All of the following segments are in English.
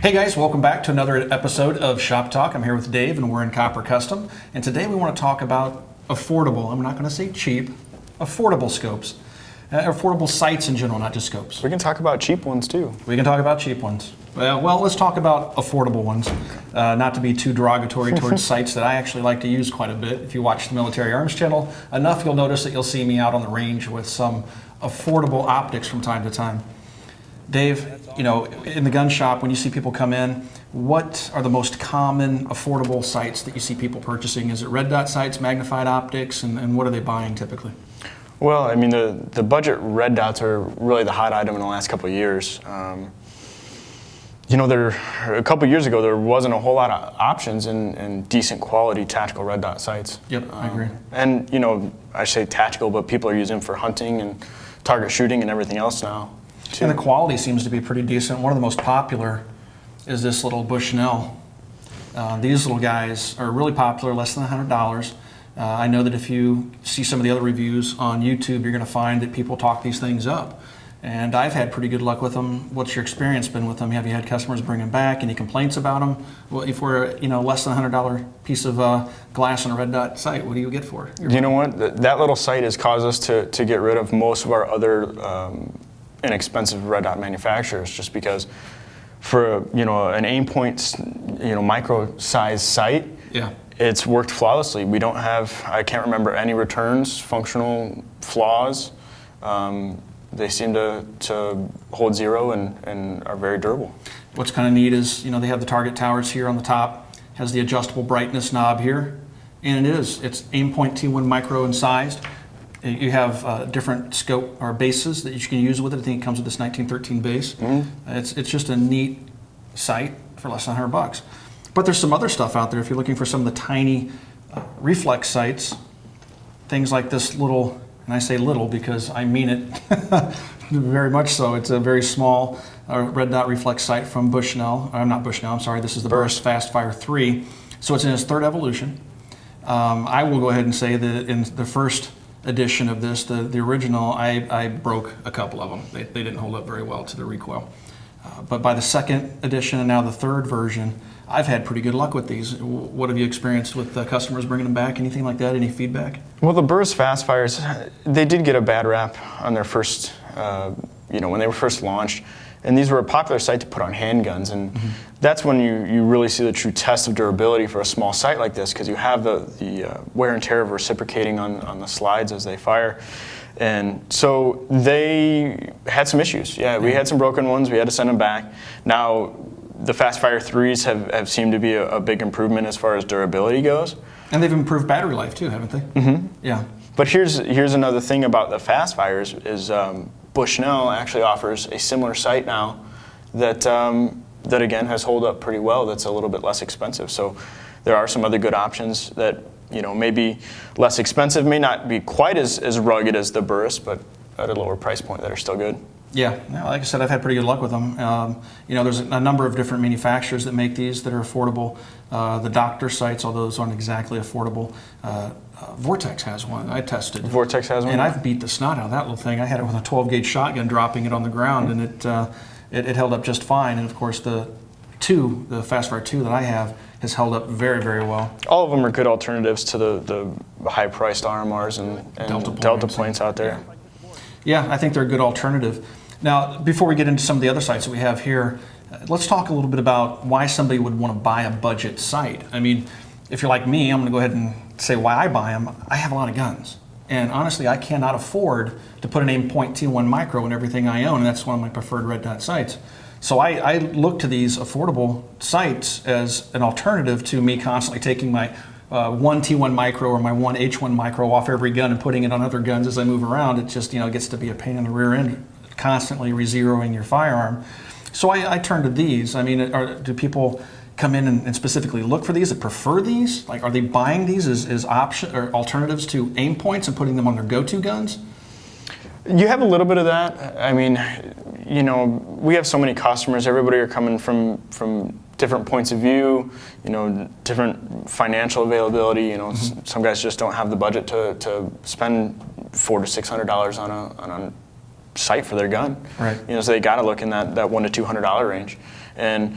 Hey guys, welcome back to another episode of Shop Talk. I'm here with Dave and we're in Copper Custom. And today we want to talk about affordable, I'm not going to say cheap, affordable scopes. Affordable sights in general, not just scopes. We can talk about cheap ones too. We can talk about cheap ones. Well, let's talk about affordable ones. Not to be too derogatory towards sights that I actually like to use quite a bit. If you watch the Military Arms channel enough, you'll notice that you'll see me out on the range with some affordable optics from time to time. Dave, you know, in the gun shop, when you see people come in, what are the most common affordable sights that you see people purchasing? Is it red dot sights, magnified optics, and what are they buying typically? Well, I mean, the budget red dots are really the hot item in the last couple of years. You know, a couple of years ago, there wasn't a whole lot of options in decent quality tactical red dot sights. Yep, I agree. And, you know, I say tactical, but people are using them for hunting and target shooting and everything else now. And the quality seems to be pretty decent. One of the most popular is this little Bushnell. These little guys are really popular, less than $100. I know that if you see some of the other reviews on YouTube, you're going to find that people talk these things up. And I've had pretty good luck with them. What's your experience been with them? Have you had customers bring them back? Any complaints about them? Well, if we're less than $100 piece of glass on a red dot sight, what do you get for it? You know what? That little sight has caused us to get rid of most of our other inexpensive red dot manufacturers, just because for an AEM micro size sight, yeah, it's worked flawlessly. We don't have, I can't remember any returns, functional flaws. They seem to hold zero and are very durable. What's kind of neat is, they have the target towers here on the top, has the adjustable brightness knob here, and it's AEM.T1 micro incised. You have different scope or bases that you can use with it. I think it comes with this 1913 base. Mm-hmm. It's just a neat sight for less than $100. But there's some other stuff out there if you're looking for some of the tiny reflex sights. Things like this little, and I say little because I mean it very much so. It's a very small red dot reflex sight from Bushnell. Not Bushnell, I'm sorry. This is the Burst Fastfire 3. So it's in its third evolution. I will go ahead and say that in the first edition of this, the original, I broke a couple of them. They didn't hold up very well to the recoil. But by the second edition and now the third version, I've had pretty good luck with these. What have you experienced with customers bringing them back? Anything like that? Any feedback? Well, the Burst Fastfires, they did get a bad rap on their first, when they were first launched. And these were a popular sight to put on handguns, and that's when you really see the true test of durability for a small sight like this, because you have the wear and tear of reciprocating on the slides as they fire. And so they had some issues. Yeah, we had some broken ones. We had to send them back. Now, the Fastfire 3s have seemed to be a big improvement as far as durability goes. And they've improved battery life too, haven't they? Mm-hmm. Yeah. But here's another thing about the Fastfires is Bushnell actually offers a similar sight now that again has held up pretty well. That's a little bit less expensive. So there are some other good options that may be less expensive, may not be quite as rugged as the Burst, but at a lower price point that are still good. Yeah, like I said, I've had pretty good luck with them. There's a number of different manufacturers that make these that are affordable. The Doctor sights, although those aren't exactly affordable. Vortex has one. I tested. Vortex has one? And I've beat the snot out of that little thing. I had it with a 12-gauge shotgun, dropping it on the ground, and it held up just fine. And of course, the Fastfire 2 that I have has held up very, very well. All of them are good alternatives to the high-priced RMRs and Delta points out there. Yeah, I think they're a good alternative. Now, before we get into some of the other sites that we have here, let's talk a little bit about why somebody would want to buy a budget sight. I mean, if you're like me, I'm going to go ahead and say why I buy them. I have a lot of guns. And honestly, I cannot afford to put an AEM.T1 micro in everything I own, and that's one of my preferred red dot sights. So I look to these affordable sights as an alternative to me constantly taking my one T1 micro or my one H1 micro off every gun and putting it on other guns as I move around. It just gets to be a pain in the rear end, constantly re-zeroing your firearm. So I turn to these. I mean, do people come in and specifically look for these, that prefer these? Like, are they buying these as option or alternatives to aim points and putting them on their go-to guns? You have a little bit of that. I mean, we have so many customers. Everybody are coming from different points of view, different financial availability. Some guys just don't have the budget to spend $400 to $600 on a sight for their gun. Right. So they got to look in that $100 to $200 range. And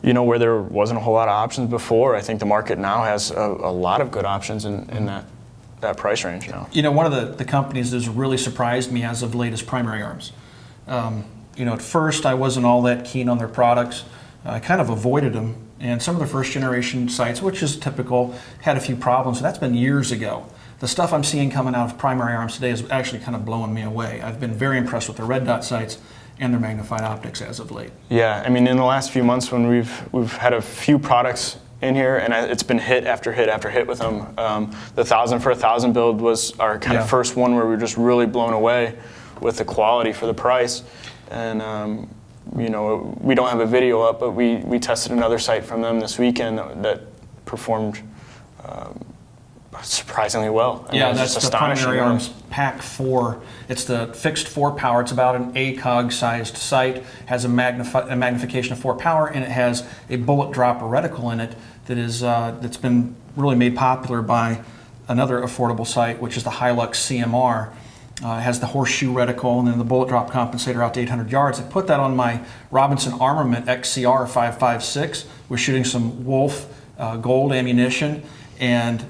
where there wasn't a whole lot of options before. I think the market now has a lot of good options in that price range now. One of the companies that's really surprised me as of late is Primary Arms. At first I wasn't all that keen on their products. I kind of avoided them, and some of the first generation sights, which is typical, had a few problems. That's been years ago. The stuff I'm seeing coming out of Primary Arms today is actually kind of blowing me away. I've been very impressed with their red dot sights and their magnified optics as of late. Yeah, in the last few months when we've had a few products in here, and it's been hit after hit after hit with them. The 1000 for 1000 build was our kind of first one where we were just really blown away with the quality for the price. And we don't have a video up, but we tested another sight from them this weekend that performed surprisingly well. That's the Primary Arms Pack 4. It's the fixed 4 power. It's about an ACOG sized sight, has a magnification of 4 power, and it has a bullet drop reticle in it that's been really made popular by another affordable sight, which is the Hilux CMR. It has the horseshoe reticle and then the bullet drop compensator out to 800 yards. I put that on my Robinson Armament XCR 5.56. We're shooting some Wolf gold ammunition, and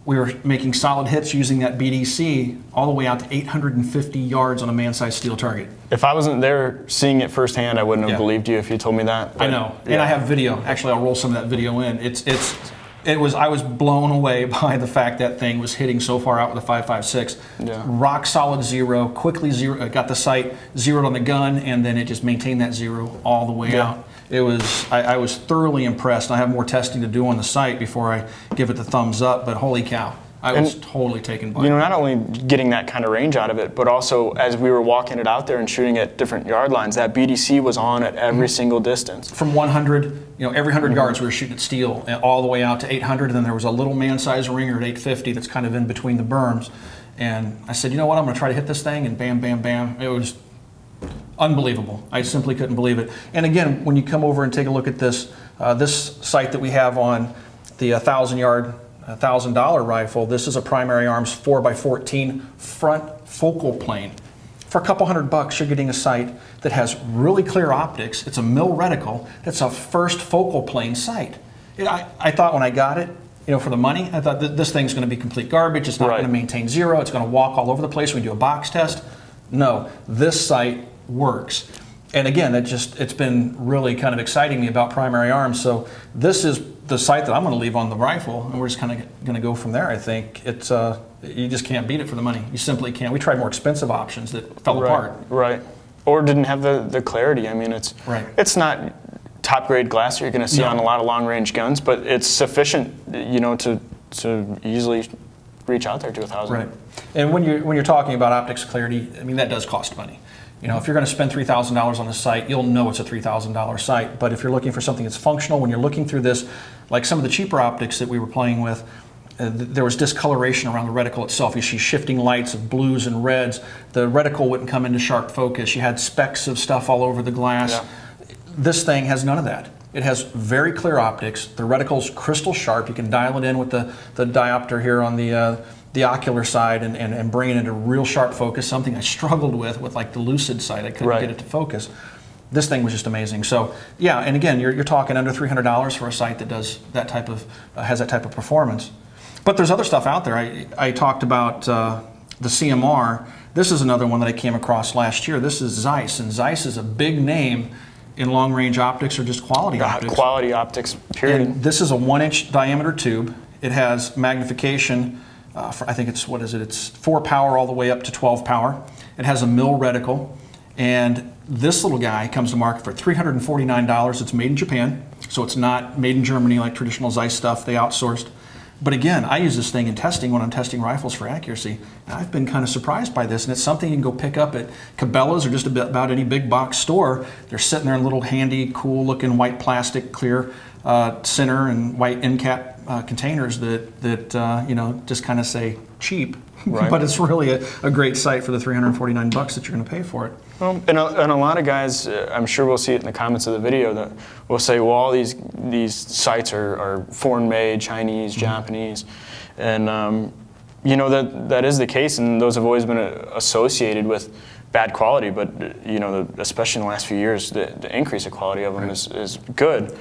we were making solid hits using that BDC all the way out to 850 yards on a man-sized steel target. If I wasn't there seeing it firsthand, I wouldn't have believed you if you told me that. I know, and I have video. Actually, I'll roll some of that video in. I was blown away by the fact that thing was hitting so far out with a 5.56. Yeah. Rock solid zero, quickly zero. Got the sight zeroed on the gun, and then it just maintained that zero all the way out. I was thoroughly impressed. I have more testing to do on the sight before I give it the thumbs up, but holy cow. I was totally taken by it. Not only getting that kind of range out of it, but also as we were walking it out there and shooting at different yard lines, that BDC was on at every single distance. From 100, every 100 yards we were shooting at steel, all the way out to 800, and then there was a little man-sized ringer at 850 that's kind of in between the berms. And I said, you know what, I'm going to try to hit this thing, and bam, bam, bam. It was unbelievable. I simply couldn't believe it. And again, when you come over and take a look at this sight that we have on the 1,000-yard, $1,000 rifle, this is a Primary Arms 4x14 front focal plane. For a couple $100, you're getting a sight that has really clear optics. It's a mil reticle. It's a first focal plane sight. I thought when I got it, for the money, I thought this thing's going to be complete garbage. It's not going to maintain zero. It's going to walk all over the place when we do a box test. No, this sight works. And again, it's been really kind of exciting me about Primary Arms. So this is the sight that I'm going to leave on the rifle, and we're just kind of going to go from there. I think it's you just can't beat it for the money. You simply can't. We tried more expensive options that fell apart. Right. Or didn't have the clarity. It's not top grade glass you're going to see on a lot of long range guns, but it's sufficient, to easily reach out there to 1,000. Right. And when you're talking about optics clarity, that does cost money. If you're going to spend $3,000 on a sight, you'll know it's a $3,000 sight. But if you're looking for something that's functional, when you're looking through this, like some of the cheaper optics that we were playing with, there was discoloration around the reticle itself. You see shifting lights of blues and reds. The reticle wouldn't come into sharp focus. You had specks of stuff all over the glass. Yeah. This thing has none of that. It has very clear optics. The reticle's crystal sharp. You can dial it in with the diopter here on the ocular side and bring it into real sharp focus, something I struggled with like the Lucid sight. I couldn't get it to focus. This thing was just amazing. So yeah, and again, you're talking under $300 for a sight that does that type of, has that type of performance. But there's other stuff out there. I talked about the CMR. This is another one that I came across last year. This is Zeiss, and Zeiss is a big name in long-range optics or just quality optics. Quality optics, period. And this is a 1-inch diameter tube. It has magnification I think it's 4 power all the way up to 12 power. It has a mil reticle, and this little guy comes to market for $349. It's made in Japan, so it's not made in Germany like traditional Zeiss stuff they outsourced. But again, I use this thing in testing when I'm testing rifles for accuracy, and I've been kind of surprised by this, and it's something you can go pick up at Cabela's or just about any big box store. They're sitting there in little handy, cool looking white plastic clear center and white end cap containers that just kind of say cheap, but it's really a great sight for the $349 that you're going to pay for it. Well, and a lot of guys, I'm sure we'll see it in the comments of the video, that will say, well, all these sights are foreign-made, Chinese, Japanese, and that is the case, and those have always been associated with bad quality. But especially in the last few years, the increase of quality of them is good.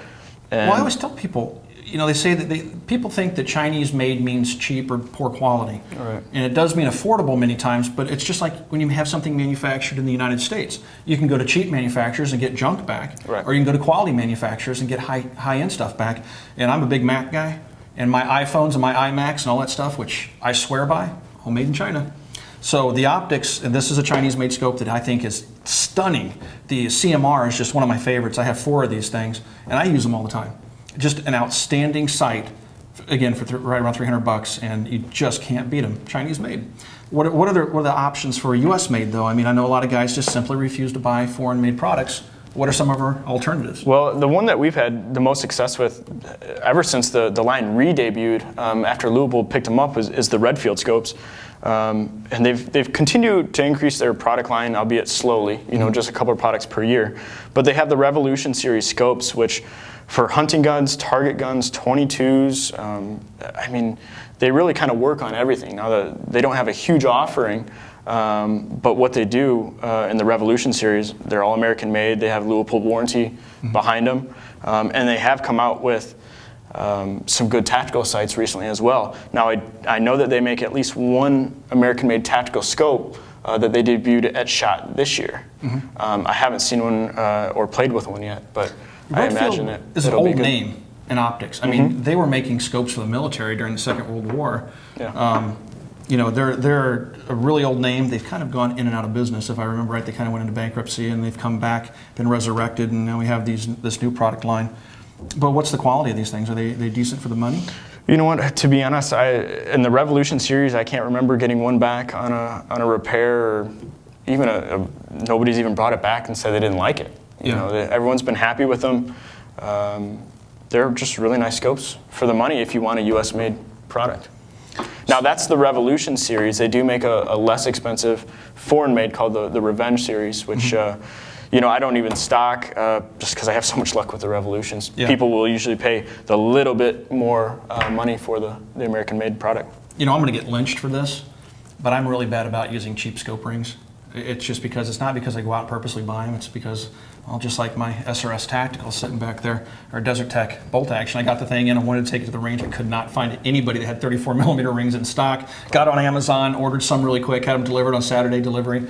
And Well, I always tell people, you know, they say that people think that Chinese made means cheap or poor quality. Right. And it does mean affordable many times, but it's just like when you have something manufactured in the United States. You can go to cheap manufacturers and get junk back, Right. or you can go to quality manufacturers and get high-end stuff back. And I'm a big Mac guy, and my iPhones and my iMacs and all that stuff, which I swear by, all made in China. So the optics, and this is a Chinese-made scope that I think is stunning. The CMR is just one of my favorites. I have 4 of these things, and I use them all the time. Just an outstanding sight, again, for right around $300, and you just can't beat them. Chinese-made. What are the options for U.S.-made, though? I mean, I know a lot of guys just simply refuse to buy foreign-made products. What are some of our alternatives? Well, the one that we've had the most success with ever since the line re-debuted after Louisville picked them up is the Redfield scopes. And they've continued to increase their product line, albeit slowly, you know, just a couple of products per year. But they have the Revolution series scopes, which for hunting guns, target guns, 22s, I mean, they really kind of work on everything. Now, they don't have a huge offering, but what they do in the Revolution series, they're all American made. They have Louisville warranty behind them. And they have come out with some good tactical sights recently as well. Now, I know that they make at least one American-made tactical scope that they debuted at SHOT this year. I haven't seen one or played with one yet, but I imagine it. Is an it'll be old good. name in optics. I mean, they were making scopes for the military during the Second World War. Yeah. You know, they're a really old name. They've kind of gone in and out of business. If I remember right, they kind of went into bankruptcy, and they've come back, been resurrected, and now we have this new product line. But what's the quality of these things? Are they decent for the money? You know what? To be honest, in the Revolution series, I can't remember getting one back on a repair, or even nobody's even brought it back and said they didn't like it. You know, everyone's been happy with them. They're just really nice scopes for the money if you want a U.S.-made product. Now, that's the Revolution series. They do make a less expensive foreign-made called the Revenge series, which you know, I don't even stock just because I have so much luck with the Revolutions. Yeah. People will usually pay the little bit more money for the American-made product. You know, I'm going to get lynched for this, but I'm really bad about using cheap scope rings. It's just because, it's not because I go out and purposely buy them, it's because, well, just like my SRS Tactical sitting back there, or Desert Tech bolt action, I got the thing in, I wanted to take it to the range, I could not find anybody that had 34 millimeter rings in stock. Got on Amazon, ordered some really quick, had them delivered on Saturday delivery.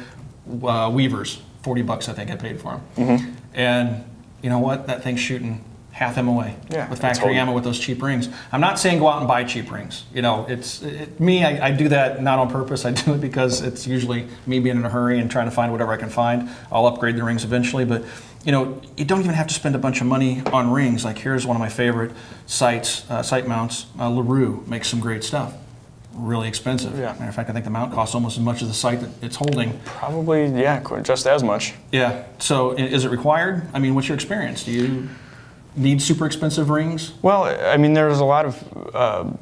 Weavers, $40 I think I paid for them. And you know what, that thing's shooting half MOA with factory ammo with those cheap rings. I'm not saying go out and buy cheap rings. You know, I do that not on purpose. I do it because it's usually me being in a hurry and trying to find whatever I can find. I'll upgrade the rings eventually, but you know, you don't even have to spend a bunch of money on rings. Like here's one of my favorite sight mounts. LaRue makes some great stuff. Really expensive. Yeah. Matter of fact, I think the mount costs almost as much as the sight that it's holding. Probably, yeah, just as much. Yeah. So is it required? I mean, what's your experience? Do you need super expensive rings? Well, I mean, there's a lot of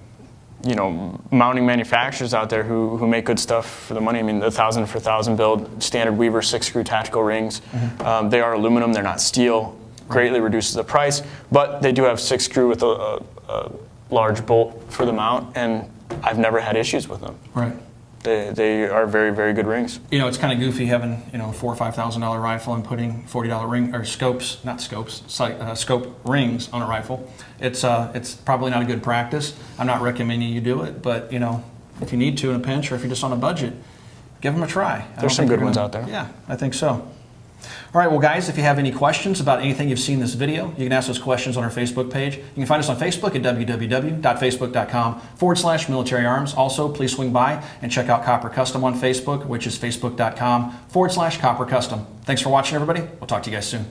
you know, mounting manufacturers out there who make good stuff for the money. I mean, the 1,000 for 1,000 build standard Weaver 6-screw tactical rings. They are aluminum. They're not steel. Greatly reduces the price, but they do have 6-screw with a large bolt for the mount, and I've never had issues with them. Right. They are very, very good rings. You know, it's kind of goofy having, you know, $4,000 or $5,000 rifle and putting $40 ring or scopes, not scopes, scope rings on a rifle. It's probably not a good practice. I'm not recommending you do it, but you know, if you need to in a pinch, or if you're just on a budget, give them a try. There's some good ones out there. Yeah, I think so. All right, well, guys, if you have any questions about anything you've seen in this video, you can ask those questions on our Facebook page. You can find us on Facebook at www.facebook.com/military arms. Also, please swing by and check out Copper Custom on Facebook, which is facebook.com/Copper Custom. Thanks for watching, everybody. We'll talk to you guys soon.